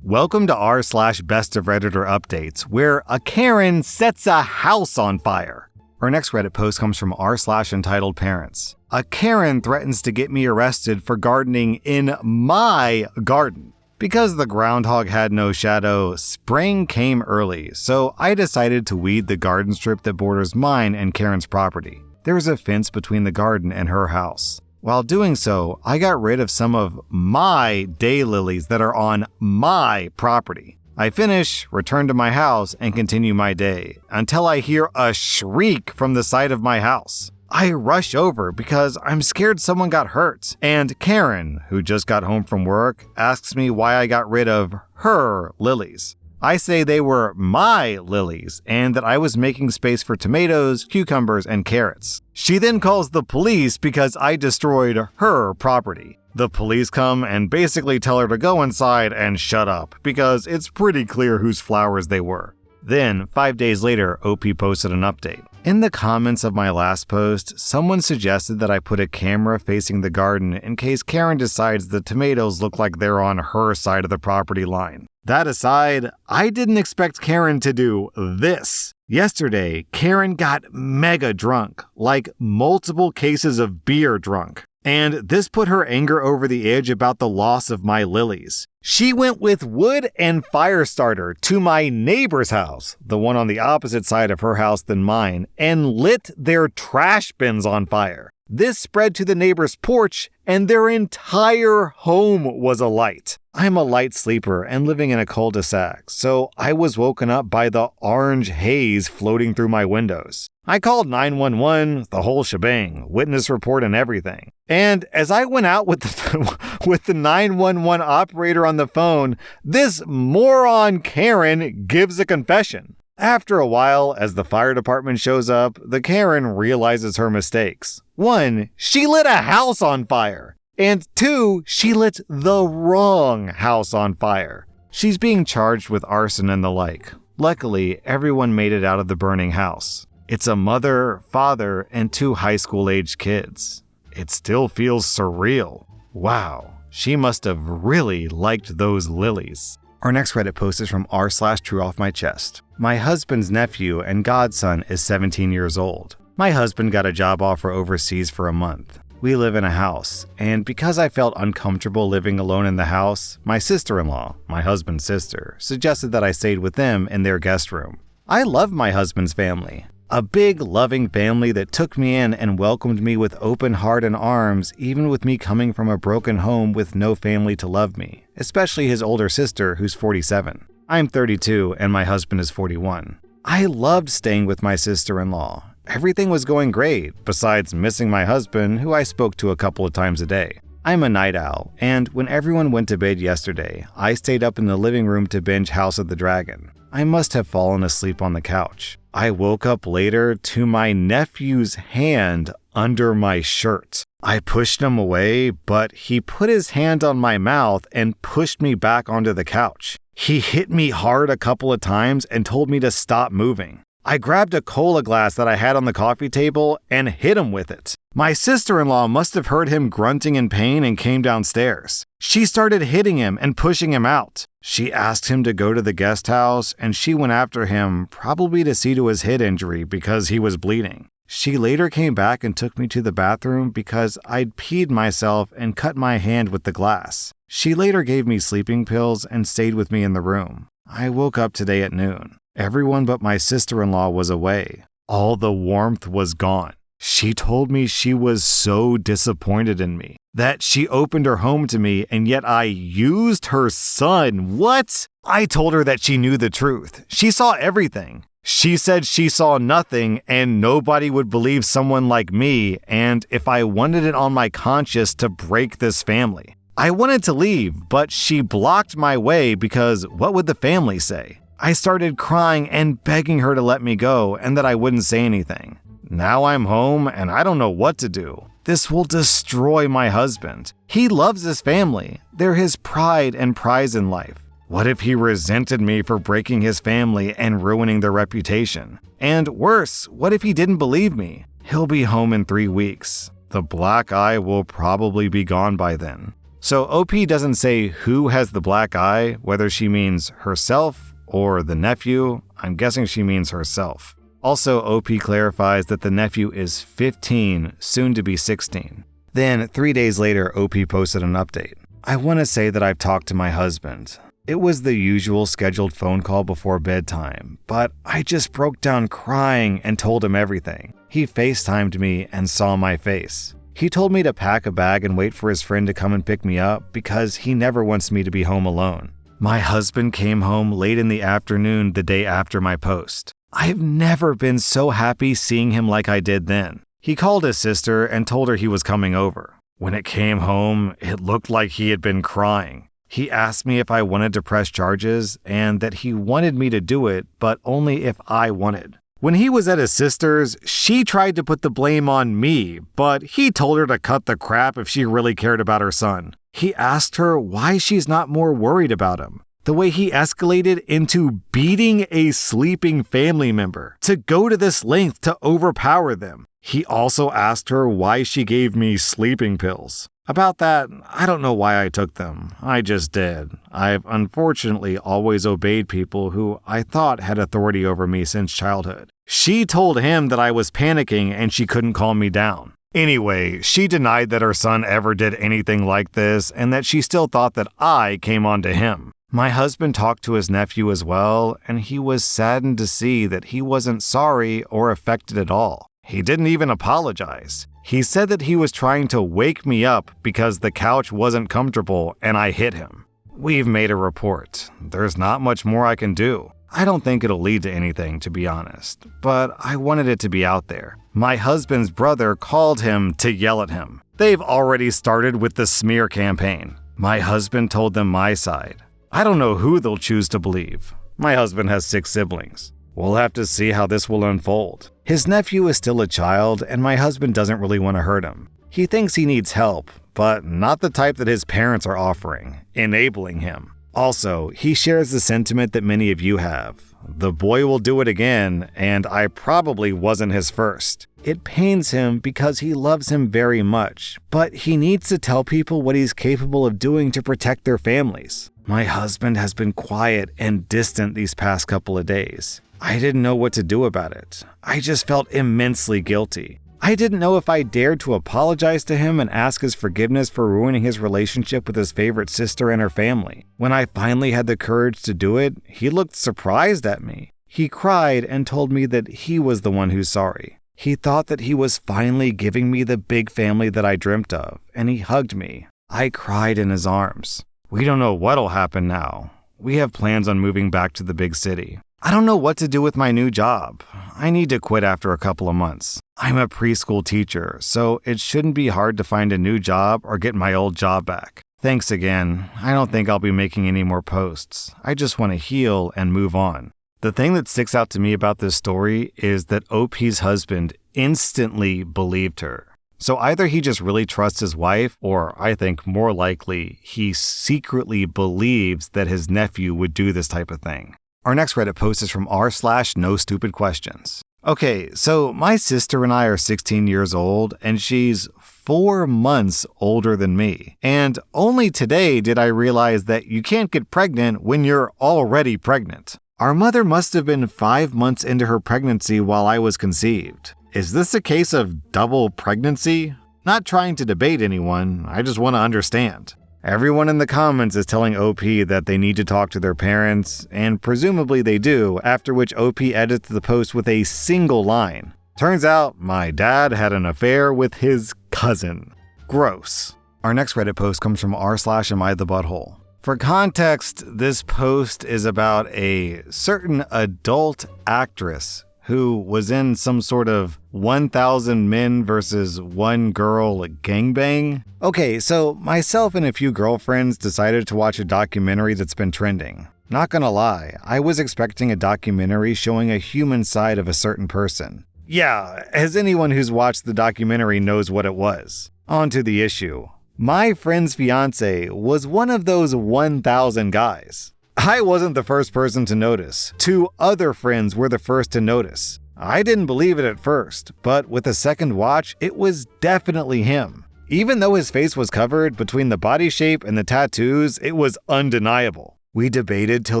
Welcome to r/Bestof Redditor updates, where a Karen sets a house on fire. Our next Reddit post comes from r/ entitled Parents. A Karen threatens to get me arrested for gardening in my garden. Because the groundhog had no shadow, spring came early, so I decided to weed the garden strip that borders mine and Karen's property. There's a fence between the garden and her house. While doing so, I got rid of some of my daylilies that are on my property. I finish, return to my house, and continue my day until I hear a shriek from the side of my house. I rush over because I'm scared someone got hurt, and Karen, who just got home from work, asks me why I got rid of her lilies. I say they were my lilies and that I was making space for tomatoes, cucumbers, and carrots. She then calls the police because I destroyed her property. The police come and basically tell her to go inside and shut up because it's pretty clear whose flowers they were. Then, 5 days later, OP posted an update. In the comments of my last post, someone suggested that I put a camera facing the garden in case Karen decides the tomatoes look like they're on her side of the property line. That aside, I didn't expect Karen to do this. Yesterday, Karen got mega drunk, like multiple cases of beer drunk. And this put her anger over the edge about the loss of my lilies. She went with wood and fire starter to my neighbor's house, the one on the opposite side of her house than mine, and lit their trash bins on fire. This spread to the neighbor's porch, and their entire home was alight. I'm a light sleeper and living in a cul-de-sac, so I was woken up by the orange haze floating through my windows. I called 911, the whole shebang, witness report and everything. And as I went out with the 911 operator on the phone, this moron Karen gives a confession. After a while, as the fire department shows up, the Karen realizes her mistakes. 1, she lit a house on fire. And 2, she lit the wrong house on fire. She's being charged with arson and the like. Luckily, everyone made it out of the burning house. It's a mother, father, and 2 high school-aged kids. It still feels surreal. Wow, she must have really liked those lilies. Our next Reddit post is from r/TrueOffMyChest. My husband's nephew and godson is 17 years old. My husband got a job offer overseas for a month. We live in a house, and because I felt uncomfortable living alone in the house, my sister-in-law, my husband's sister, suggested that I stayed with them in their guest room. I love my husband's family. A big, loving family that took me in and welcomed me with open heart and arms, even with me coming from a broken home with no family to love me, especially his older sister, who's 47. I'm 32 and my husband is 41. I loved staying with my sister-in-law. Everything was going great, besides missing my husband, who I spoke to a couple of times a day. I'm a night owl, and when everyone went to bed yesterday, I stayed up in the living room to binge House of the Dragon. I must have fallen asleep on the couch. I woke up later to my nephew's hand under my shirt. I pushed him away, but he put his hand on my mouth and pushed me back onto the couch. He hit me hard a couple of times and told me to stop moving. I grabbed a cola glass that I had on the coffee table and hit him with it. My sister-in-law must have heard him grunting in pain and came downstairs. She started hitting him and pushing him out. She asked him to go to the guest house, and she went after him, probably to see to his head injury because he was bleeding. She later came back and took me to the bathroom because I'd peed myself and cut my hand with the glass. She later gave me sleeping pills and stayed with me in the room. I woke up today at noon. Everyone but my sister-in-law was away. All the warmth was gone. She told me she was so disappointed in me, that she opened her home to me and yet I used her son. What? I told her that she knew the truth. She saw everything. She said she saw nothing and nobody would believe someone like me, and if I wanted it on my conscience to break this family. I wanted to leave, but she blocked my way because what would the family say? I started crying and begging her to let me go and that I wouldn't say anything. Now I'm home and I don't know what to do. This will destroy my husband. He loves his family. They're his pride and prize in life. What if he resented me for breaking his family and ruining their reputation? And worse, what if he didn't believe me? He'll be home in 3 weeks. The black eye will probably be gone by then. So OP doesn't say who has the black eye, whether she means herself or the nephew. I'm guessing she means herself. Also, OP clarifies that the nephew is 15, soon to be 16. Then, 3 days later, OP posted an update. I want to say that I've talked to my husband. It was the usual scheduled phone call before bedtime, but I just broke down crying and told him everything. He FaceTimed me and saw my face. He told me to pack a bag and wait for his friend to come and pick me up because he never wants me to be home alone. My husband came home late in the afternoon the day after my post. I've never been so happy seeing him like I did then. He called his sister and told her he was coming over. When it came home, it looked like he had been crying. He asked me if I wanted to press charges and that he wanted me to do it, but only if I wanted. When he was at his sister's, she tried to put the blame on me, but he told her to cut the crap if she really cared about her son. He asked her why she's not more worried about him. The way he escalated into beating a sleeping family member, to go to this length to overpower them. He also asked her why she gave me sleeping pills. About that, I don't know why I took them. I just did. I've unfortunately always obeyed people who I thought had authority over me since childhood. She told him that I was panicking and she couldn't calm me down. Anyway, she denied that her son ever did anything like this and that she still thought that I came on to him. My husband talked to his nephew as well, and he was saddened to see that he wasn't sorry or affected at all. He didn't even apologize. He said that he was trying to wake me up because the couch wasn't comfortable and I hit him. We've made a report. There's not much more I can do. I don't think it'll lead to anything, to be honest, but I wanted it to be out there. My husband's brother called him to yell at him. They've already started with the smear campaign. My husband told them my side. I don't know who they'll choose to believe. My husband has 6 siblings. We'll have to see how this will unfold. His nephew is still a child, and my husband doesn't really want to hurt him. He thinks he needs help, but not the type that his parents are offering, enabling him. Also, he shares the sentiment that many of you have. The boy will do it again, and I probably wasn't his first. It pains him because he loves him very much, but he needs to tell people what he's capable of doing to protect their families. My husband has been quiet and distant these past couple of days. I didn't know what to do about it. I just felt immensely guilty. I didn't know if I dared to apologize to him and ask his forgiveness for ruining his relationship with his favorite sister and her family. When I finally had the courage to do it, he looked surprised at me. He cried and told me that he was the one who's sorry. He thought that he was finally giving me the big family that I dreamt of, and he hugged me. I cried in his arms. We don't know what'll happen now. We have plans on moving back to the big city. I don't know what to do with my new job. I need to quit after a couple of months. I'm a preschool teacher, so it shouldn't be hard to find a new job or get my old job back. Thanks again. I don't think I'll be making any more posts. I just want to heal and move on. The thing that sticks out to me about this story is that OP's husband instantly believed her. So either he just really trusts his wife, or I think more likely, he secretly believes that his nephew would do this type of thing. Our next Reddit post is from r/NoStupidQuestions. Okay, so my sister and I are 16 years old, and she's 4 months older than me. And only today did I realize that you can't get pregnant when you're already pregnant. Our mother must have been 5 months into her pregnancy while I was conceived. Is this a case of double pregnancy? Not trying to debate anyone, I just want to understand. Everyone in the comments is telling OP that they need to talk to their parents, and presumably they do, after which OP edits the post with a single line. Turns out, my dad had an affair with his cousin. Gross. Our next Reddit post comes from r/AmITheButthole. For context, this post is about a certain adult actress who was in some sort of 1,000 men versus 1 girl gangbang. Okay, so myself and a few girlfriends decided to watch a documentary that's been trending. Not gonna lie, I was expecting a documentary showing a human side of a certain person. Yeah, as anyone who's watched the documentary knows what it was. On to the issue. My friend's fiance was one of those 1,000 guys. I wasn't the first person to notice. 2 other friends were the first to notice. I didn't believe it at first, but with a second watch, it was definitely him. Even though his face was covered, between the body shape and the tattoos, it was undeniable. We debated till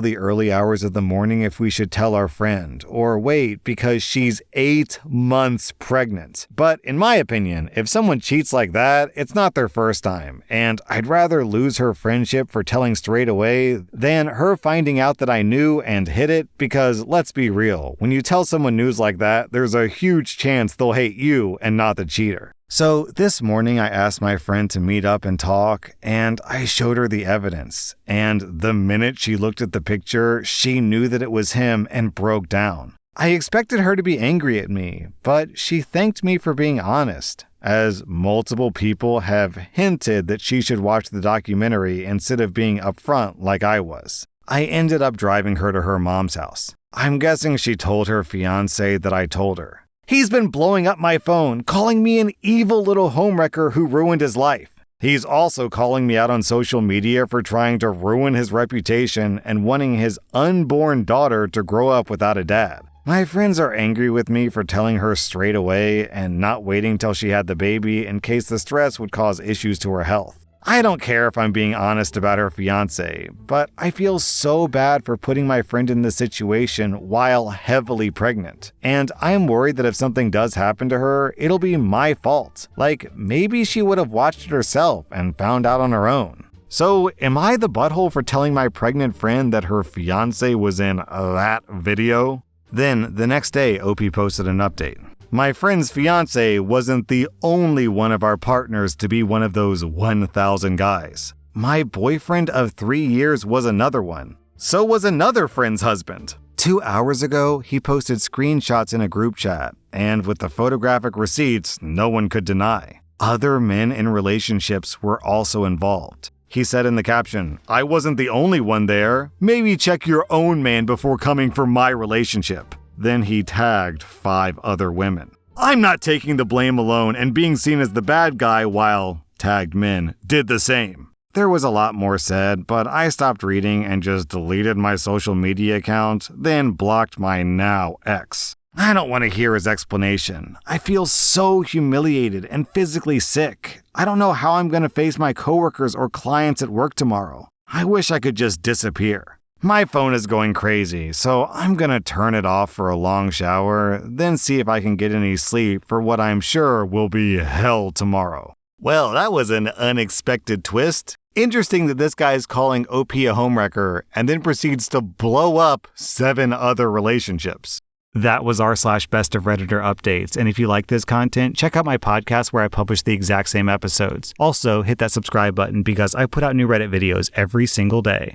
the early hours of the morning if we should tell our friend, or wait because she's 8 months pregnant. But in my opinion, if someone cheats like that, it's not their first time, and I'd rather lose her friendship for telling straight away than her finding out that I knew and hid it, because let's be real, when you tell someone news like that, there's a huge chance they'll hate you and not the cheater. So this morning I asked my friend to meet up and talk, and I showed her the evidence. And the minute she looked at the picture, she knew that it was him and broke down. I expected her to be angry at me, but she thanked me for being honest, as multiple people have hinted that she should watch the documentary instead of being upfront like I was. I ended up driving her to her mom's house. I'm guessing she told her fiancé that I told her. He's been blowing up my phone, calling me an evil little homewrecker who ruined his life. He's also calling me out on social media for trying to ruin his reputation and wanting his unborn daughter to grow up without a dad. My friends are angry with me for telling her straight away and not waiting till she had the baby in case the stress would cause issues to her health. I don't care if I'm being honest about her fiancé, but I feel so bad for putting my friend in this situation while heavily pregnant. And I'm worried that if something does happen to her, it'll be my fault. Like, maybe she would have watched it herself and found out on her own. So, am I the butthole for telling my pregnant friend that her fiancé was in that video? Then, the next day, OP posted an update. My friend's fiancé wasn't the only one of our partners to be one of those 1,000 guys. My boyfriend of 3 years was another one. So was another friend's husband. 2 hours ago, he posted screenshots in a group chat, and with the photographic receipts, no one could deny. Other men in relationships were also involved. He said in the caption, "I wasn't the only one there. Maybe check your own man before coming for my relationship." Then he tagged 5 other women. I'm not taking the blame alone and being seen as the bad guy while tagged men did the same. There was a lot more said, but I stopped reading and just deleted my social media account, then blocked my now ex. I don't want to hear his explanation. I feel so humiliated and physically sick. I don't know how I'm going to face my coworkers or clients at work tomorrow. I wish I could just disappear. My phone is going crazy, so I'm gonna turn it off for a long shower, then see if I can get any sleep for what I'm sure will be hell tomorrow. Well, that was an unexpected twist. Interesting that this guy's calling OP a homewrecker and then proceeds to blow up 7 other relationships. That was rSlash Best of Redditor Updates, and if you like this content, check out my podcast where I publish the exact same episodes. Also, hit that subscribe button because I put out new Reddit videos every single day.